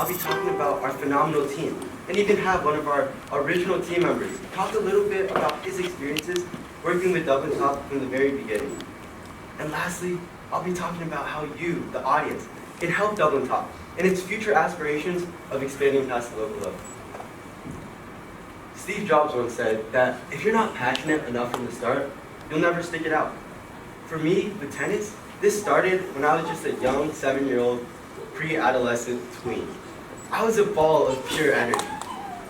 I'll be talking about our phenomenal team, and even have one of our original team members talk a little bit about his experiences working with Dublin Top from the very beginning. And lastly, I'll be talking about how you, the audience, can help Dublin Top in its future aspirations of expanding past the local level. Steve Jobs once said that if you're not passionate enough from the start, you'll never stick it out. For me, with tennis, this started when I was just a young 7-year-old pre-adolescent tween. I was a ball of pure energy.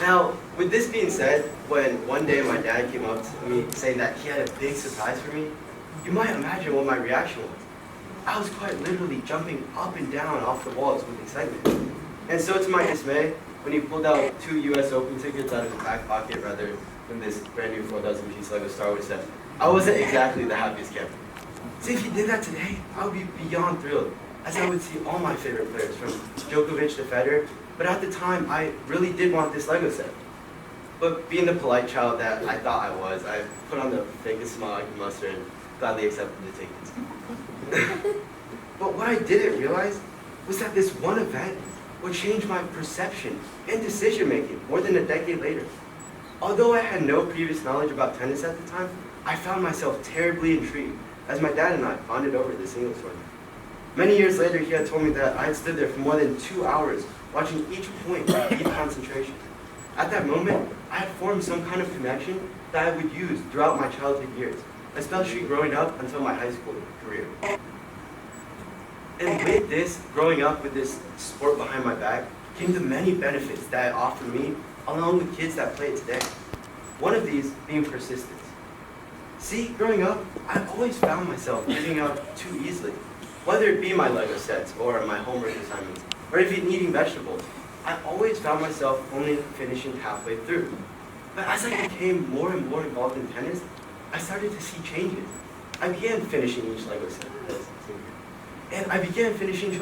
Now, with this being said, when one day my dad came up to me saying that he had a big surprise for me, you might imagine what my reaction was. I was quite literally jumping up and down off the walls with excitement. And so to my dismay, when he pulled out 2 US Open tickets out of his back pocket rather than this brand new 4,000-piece Lego Star Wars set, I wasn't exactly the happiest camper. See, if he did that today, I would be beyond thrilled, as I would see all my favorite players, from Djokovic to Federer, but at the time, I really did want this Lego set. But being the polite child that I thought I was, I put on the fakest smile I could muster and gladly accepted the tickets. But what I didn't realize was that this one event would change my perception and decision-making more than a decade later. Although I had no previous knowledge about tennis at the time, I found myself terribly intrigued as my dad and I bonded over the singles tournament. Many years later, he had told me that I had stood there for more than 2 hours watching each point with deep concentration. At that moment, I had formed some kind of connection that I would use throughout my childhood years, especially growing up until my high school career. And with this, growing up with this sport behind my back, came the many benefits that it offered me, along with kids that play it today. One of these being persistence. See, growing up, I always found myself giving up too easily. Whether it be my Lego sets or my homework assignments, or even eating vegetables, I always found myself only finishing halfway through. But as I became more and more involved in tennis, I started to see changes. I began finishing each Lego set, and I began finishing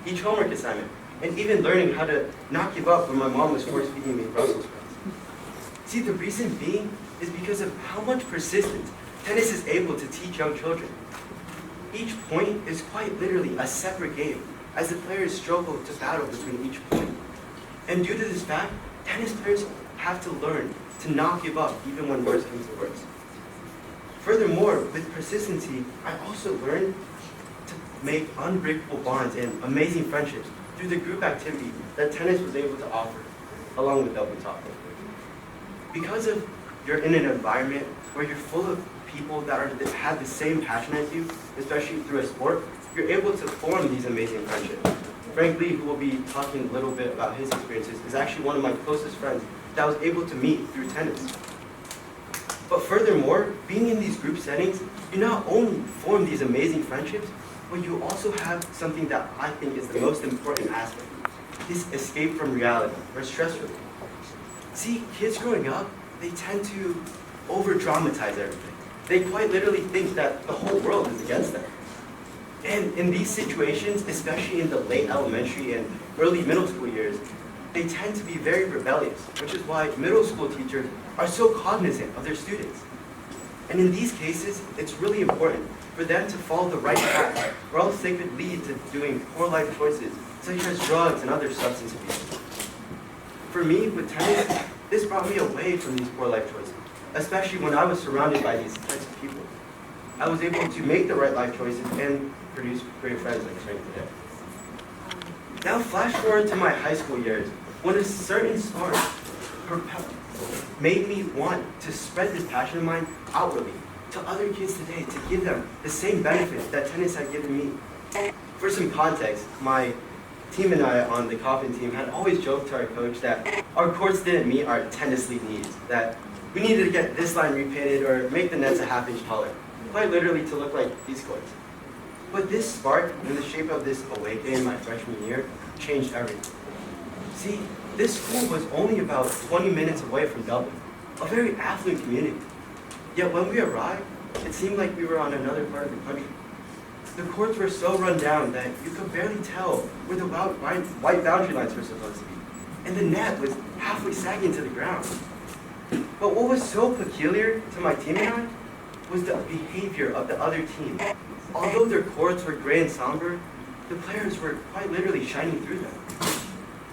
each homework assignment, and even learning how to not give up when my mom was force-feeding me Brussels sprouts. See, the reason being is because of how much persistence tennis is able to teach young children. Each point is quite literally a separate game, as the players struggle to battle between each point. And due to this fact, tennis players have to learn to not give up even when worse comes to worse. Furthermore, with persistency, I also learned to make unbreakable bonds and amazing friendships through the group activity that tennis was able to offer, along with Dublin Top. Because you're in an environment where you're full of people that have the same passion as you, especially through a sport, you're able to form these amazing friendships. Frank Lee, who will be talking a little bit about his experiences, is actually one of my closest friends that I was able to meet through tennis. But furthermore, being in these group settings, you not only form these amazing friendships, but you also have something that I think is the most important aspect, this escape from reality, or stress relief. See, kids growing up, they tend to over-dramatize everything. They quite literally think that the whole world is against them. And in these situations, especially in the late elementary and early middle school years, they tend to be very rebellious, which is why middle school teachers are so cognizant of their students. And in these cases, it's really important for them to follow the right path, or else they could lead to doing poor life choices, such as drugs and other substance abuse. For me, with tennis, this brought me away from these poor life choices, especially when I was surrounded by these types of people. I was able to make the right life choices and produce great friends like Frank today. Now flash forward to my high school years, when a certain spark made me want to spread this passion of mine outwardly to other kids today, to give them the same benefits that tennis had given me. For some context, my team and I on the Coffman team had always joked to our coach that our courts didn't meet our tennis league needs, that we needed to get this line repainted or make the nets a half-inch taller, quite literally to look like these courts. But this spark, in the shape of this awakening my freshman year, changed everything. See, this school was only about 20 minutes away from Dublin, a very affluent community. Yet when we arrived, it seemed like we were on another part of the country. The courts were so run down that you could barely tell where the white boundary lines were supposed to be, and the net was halfway sagging to the ground. But what was so peculiar to my team and I was the behavior of the other team. Although their courts were gray and somber, the players were quite literally shining through them.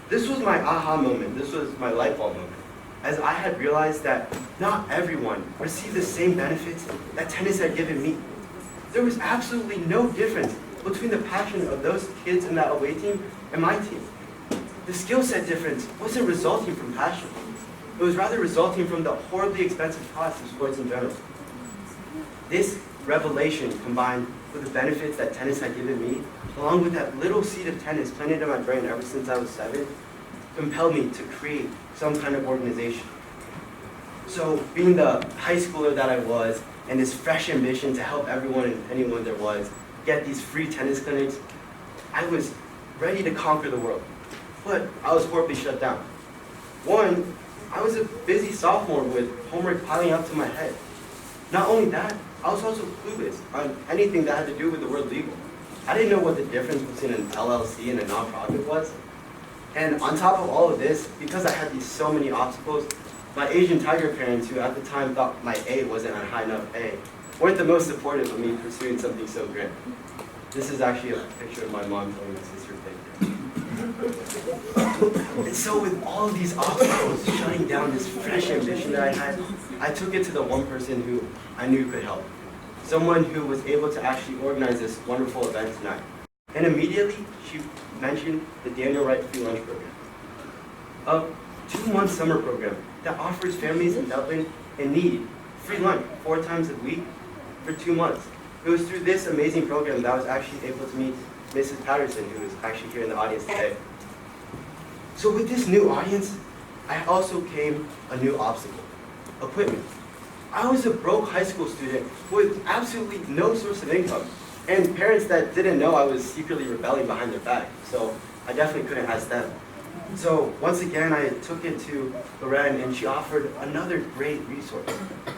This was my aha moment. This was my light bulb moment, as I had realized that not everyone received the same benefits that tennis had given me. There was absolutely no difference between the passion of those kids in that away team and my team. The skill set difference wasn't resulting from passion. It was rather resulting from the horribly expensive cost of sports in general. This revelation, combined with the benefits that tennis had given me, along with that little seed of tennis planted in my brain ever since I was 7, compelled me to create some kind of organization. So, being the high schooler that I was, and this fresh ambition to help everyone and anyone there was get these free tennis clinics, I was ready to conquer the world. But I was horribly shut down. One, I was a busy sophomore with homework piling up to my head. Not only that, I was also clueless on anything that had to do with the word legal. I didn't know what the difference between an LLC and a nonprofit was. And on top of all of this, because I had these so many obstacles, my Asian tiger parents, who at the time thought my A wasn't a high enough A, weren't the most supportive of me pursuing something so grand. This is actually a picture of my mom telling my sister picture. And so with all of these obstacles shutting down this fresh ambition that I had, I took it to the one person who I knew could help. Someone who was able to actually organize this wonderful event tonight. And immediately, she mentioned the Daniel Wright Free Lunch Program, a 2-month summer program that offers families in Dublin in need free lunch 4 times a week for 2 months. It was through this amazing program that I was actually able to meet Mrs. Patterson, who is actually here in the audience today. So with this new audience, I also came a new obstacle: equipment. I was a broke high school student with absolutely no source of income, and parents that didn't know I was secretly rebelling behind their back, so I definitely couldn't ask them. So once again, I took it to Lorraine, and she offered another great resource,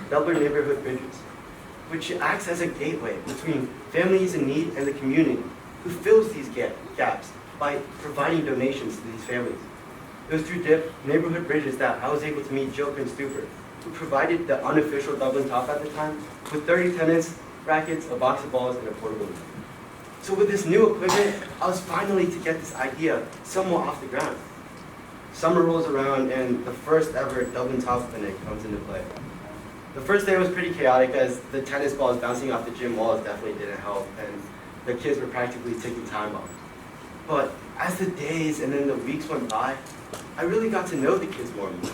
Dublin Neighborhood Bridges, which acts as a gateway between families in need and the community, who fills these gaps by providing donations to these families. It was through Neighborhood Bridges that I was able to meet Joe Prince-Stuper, who provided the unofficial Dublin Top at the time with 30 tennis rackets, a box of balls, and a portable net. So with this new equipment, I was finally to get this idea somewhat off the ground. Summer rolls around, and the first ever Dublin Top clinic comes into play. The first day was pretty chaotic, as the tennis balls bouncing off the gym walls definitely didn't help, and the kids were practically ticking time bombs. But as the days and then the weeks went by, I really got to know the kids more and more.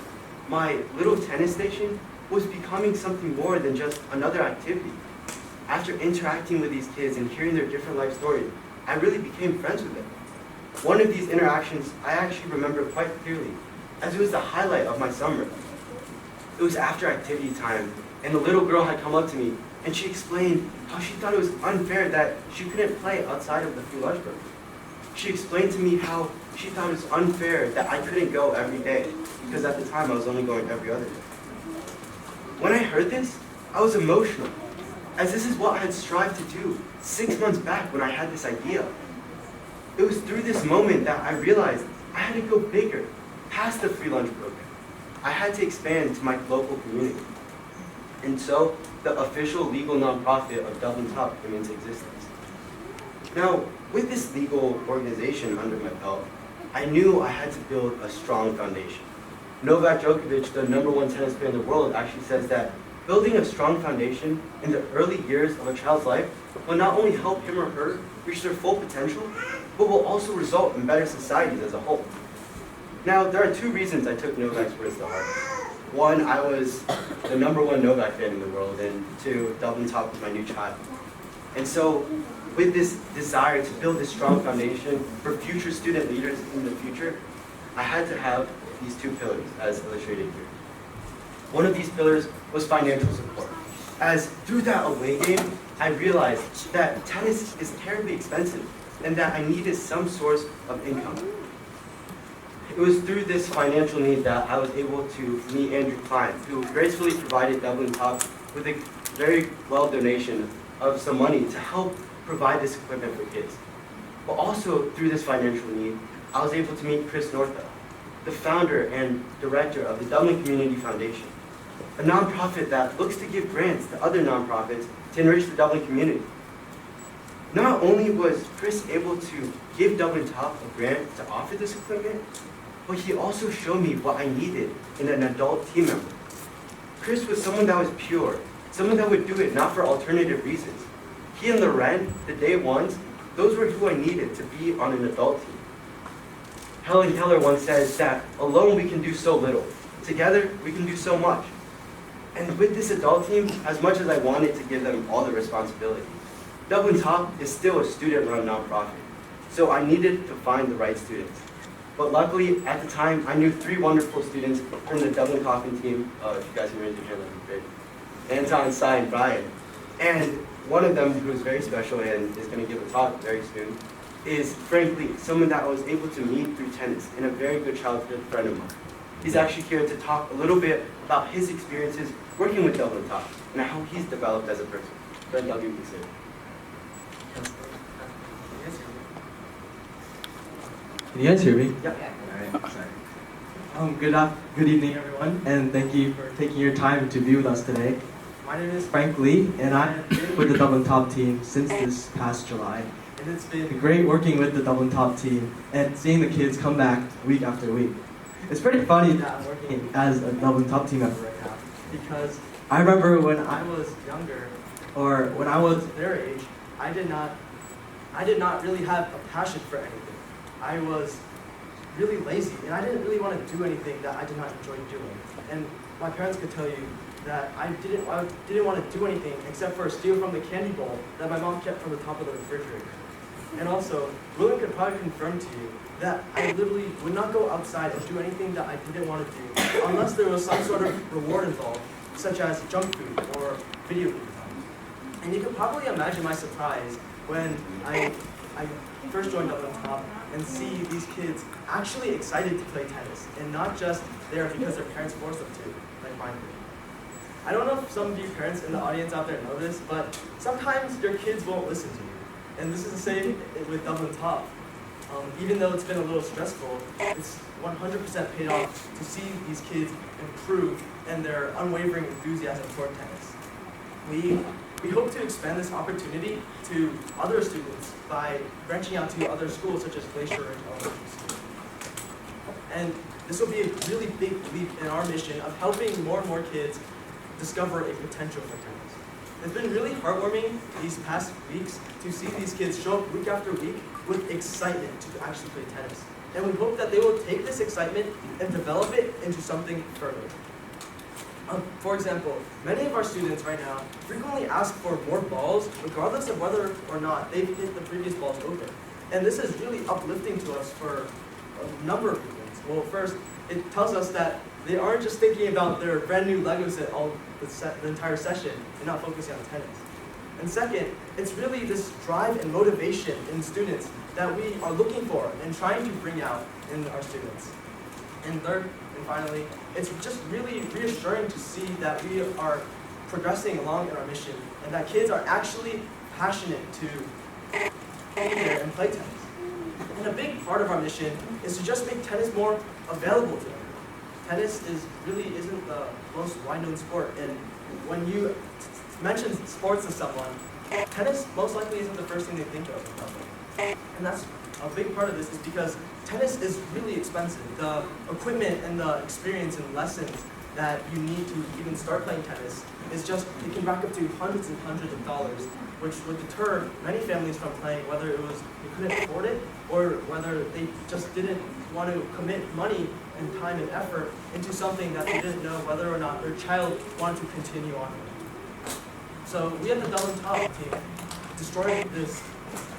My little tennis station was becoming something more than just another activity. After interacting with these kids and hearing their different life stories, I really became friends with them. One of these interactions I actually remember quite clearly, as it was the highlight of my summer. It was after activity time, and the little girl had come up to me, and she explained how she thought it was unfair that she couldn't play outside of the free lunch program. She explained to me how she thought it was unfair that I couldn't go every day, because at the time I was only going every other day. When I heard this, I was emotional, as this is what I had strived to do 6 months back when I had this idea. It was through this moment that I realized I had to go bigger, past the free lunch program. I had to expand to my local community. And so, the official legal nonprofit of Dublin Top came into existence. Now, with this legal organization under my belt, I knew I had to build a strong foundation. Novak Djokovic, the #1 tennis player in the world, actually says that building a strong foundation in the early years of a child's life will not only help him or her reach their full potential, but will also result in better societies as a whole. Now, there are 2 reasons I took Novak's words to heart. One, I was the #1 Novak fan in the world, and 2, Dublin Top was my new child. And so, with this desire to build this strong foundation for future student leaders in the future, I had to have these 2 pillars, as illustrated here. One of these pillars was financial support, as through that away game, I realized that tennis is terribly expensive, and that I needed some source of income. It was through this financial need that I was able to meet Andrew Klein, who gracefully provided Dublin Top with a very well donation of some money to help provide this equipment for kids. But also through this financial need, I was able to meet Chris Northbell, the founder and director of the Dublin Community Foundation, a nonprofit that looks to give grants to other nonprofits to enrich the Dublin community. Not only was Chris able to give Dublin Top a grant to offer this equipment, but he also showed me what I needed in an adult team member. Chris was someone that was pure, someone that would do it not for alternative reasons. He and Loren, the day ones, those were who I needed to be on an adult team. Helen Keller once says that alone we can do so little. Together, we can do so much. And with this adult team, as much as I wanted to give them all the responsibility, Dublin Top is still a student-run nonprofit. So I needed to find the right students. But luckily, at the time, I knew 3 wonderful students from the Dublin Coffman team. If you guys can raise your hand, that'd be great. Anton, Cy, and Brian. And one of them, who is very special and is going to give a talk very soon, is frankly someone that I was able to meet through tennis and a very good childhood friend of mine. He's actually here to talk a little bit about his experiences working with Dublin Top and how he's developed as a person. Friend, I'll give you this. Can you guys hear me? Yeah. All right, sorry. Good evening, everyone, and thank you for taking your time to be with us today. My name is Frank Lee, and I have been with the Dublin Top team since this past July. And it's been great working with the Dublin Top team and seeing the kids come back week after week. It's pretty funny that I'm working as a Dublin Top team member right now, because I remember when I was younger, or when I was their age, I did not really have a passion for anything. I was really lazy, and I didn't really want to do anything that I did not enjoy doing. And my parents could tell you that I didn't want to do anything except for steal from the candy bowl that my mom kept from the top of the refrigerator. And also, William could probably confirm to you that I literally would not go outside and do anything that I didn't want to do unless there was some sort of reward involved, such as junk food or video game time. And you can probably imagine my surprise when I first joined Dublin Top and see these kids actually excited to play tennis and not just there because their parents forced them to, like mine did. I don't know if some of you parents in the audience out there know this, but sometimes your kids won't listen to you. And this is the same with Dublin Top. Even though it's been a little stressful, it's 100% paid off to see these kids improve and their unwavering enthusiasm for tennis. We hope to expand this opportunity to other students by branching out to other schools such as Glacier Ridge Elementary School. And this will be a really big leap in our mission of helping more and more kids discover a potential for tennis. It's been really heartwarming these past weeks to see these kids show up week after week with excitement to actually play tennis. And we hope that they will take this excitement and develop it into something further. For example, many of our students right now frequently ask for more balls regardless of whether or not they've hit the previous balls open. And this is really uplifting to us for a number of reasons. Well, first, it tells us that they aren't just thinking about their brand new Lego set the entire session and not focusing on tennis. And second, it's really this drive and motivation in students that we are looking for and trying to bring out in our students. And third, and finally, it's just really reassuring to see that we are progressing along in our mission and that kids are actually passionate to be there and play tennis. And a big part of our mission is to just make tennis more available to them. Tennis really isn't the most wide-known sport, and when you mention sports to someone, tennis most likely isn't the first thing they think of. And that's a big part of this is because tennis is really expensive. The equipment and the experience and lessons that you need to even start playing tennis is just, it can rack up to hundreds and hundreds of dollars, which would deter many families from playing, whether it was they couldn't afford it or whether they just didn't want to commit money and time and effort into something that they didn't know whether or not their child wanted to continue on with. So we at the Dublin Top team destroy this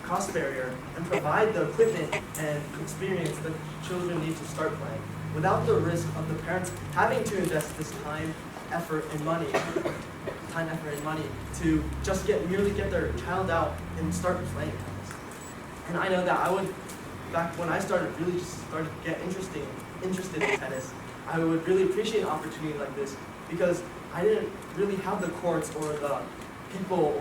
cost barrier and provide the equipment and experience that children need to start playing without the risk of the parents having to invest this time, effort, and money to just merely get their child out and start playing tennis. And I know that back when I started to get interested in tennis, I would really appreciate an opportunity like this because I didn't really have the courts or the people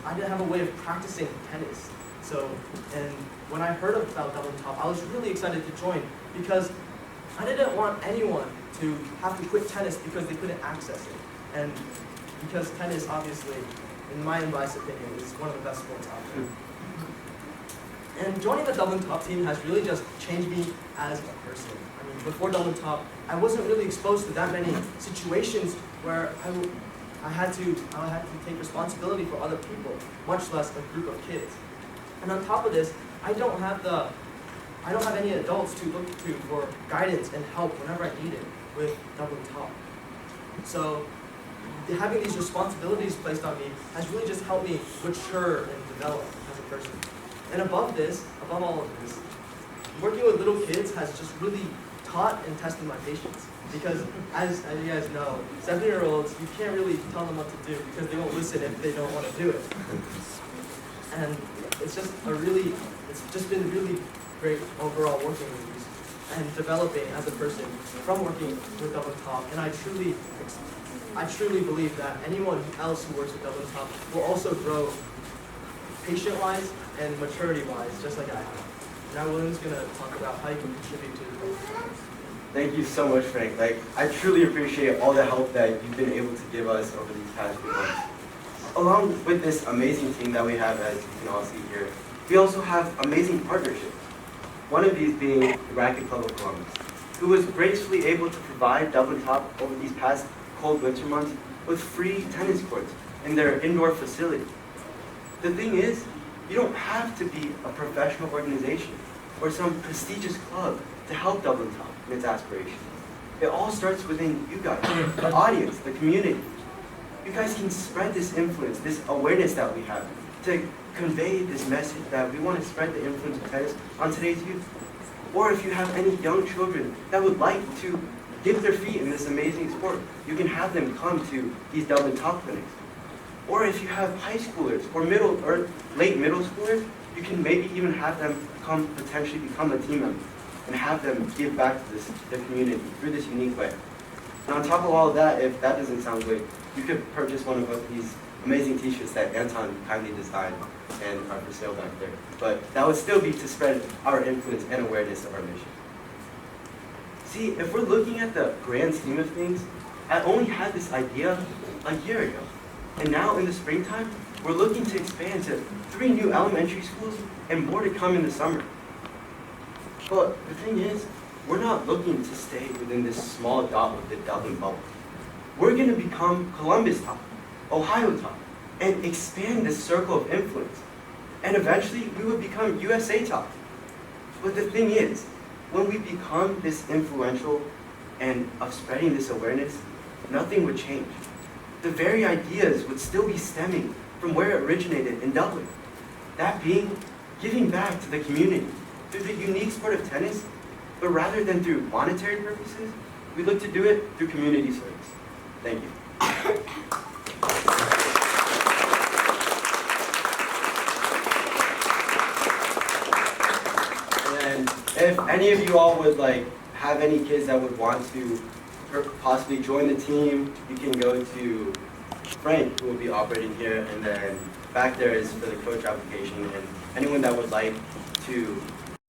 I didn't have a way of practicing tennis. So, and when I heard about Dublin Top, I was really excited to join because I didn't want anyone to have to quit tennis because they couldn't access it. And because tennis, obviously, in my unbiased opinion, is one of the best sports out there. And joining the Dublin Top team has really just changed me as a person. I mean, before Dublin Top, I wasn't really exposed to that many situations where I had to take responsibility for other people, much less a group of kids. And on top of this, I don't have any adults to look to for guidance and help whenever I need it with Dublin Top. So having these responsibilities placed on me has really just helped me mature and develop as a person. And above all of this, working with little kids has just really taught and tested my patience. Because as you guys know, 7-year-olds, you can't really tell them what to do because they won't listen if they don't want to do it. And it's just been really great overall working with these and developing as a person from working with Dublin Top. And I truly believe that anyone else who works with Dublin Top will also grow patient-wise and maturity-wise, just like I have. Now William's going to talk about how you can contribute to the program. Thank you so much, Frank. I truly appreciate all the help that you've been able to give us over these past few months. Along with this amazing team that we have, as you can all see here, we also have amazing partnerships. One of these being the Racquet Club of Columbus, who was gracefully able to provide Dublin Top over these past cold winter months with free tennis courts in their indoor facility. The thing is, you don't have to be a professional organization or some prestigious club to help Dublin Top in its aspirations. It all starts within you guys, the audience, the community. You guys can spread this influence, this awareness that we have to convey this message that we want to spread the influence of tennis on today's youth. Or if you have any young children that would like to dip their feet in this amazing sport, you can have them come to these Dublin Top clinics. Or if you have high schoolers or middle or late middle schoolers, you can maybe even have them potentially become a team member and have them give back to their community through this unique way. And on top of all of that, if that doesn't sound good, you could purchase one of these amazing t-shirts that Anton kindly designed and are for sale back there. But that would still be to spread our influence and awareness of our mission. See, if we're looking at the grand scheme of things, I only had this idea a year ago. And now in the springtime, we're looking to expand to 3 new elementary schools and more to come in the summer. But the thing is, we're not looking to stay within this small dot of the Dublin bubble. We're going to become Columbus Top, Ohio Top, and expand this circle of influence. And eventually, we would become USA Top. But the thing is, when we become this influential and of spreading this awareness, nothing would change. The very ideas would still be stemming from where it originated in Dublin. That being giving back to the community through the unique sport of tennis, but rather than through monetary purposes, we look to do it through community service. Thank you. And if any of you all would have any kids that would want to possibly join the team, you can go to Frank, who will be operating here, and then back there is for the coach application, and anyone that would like to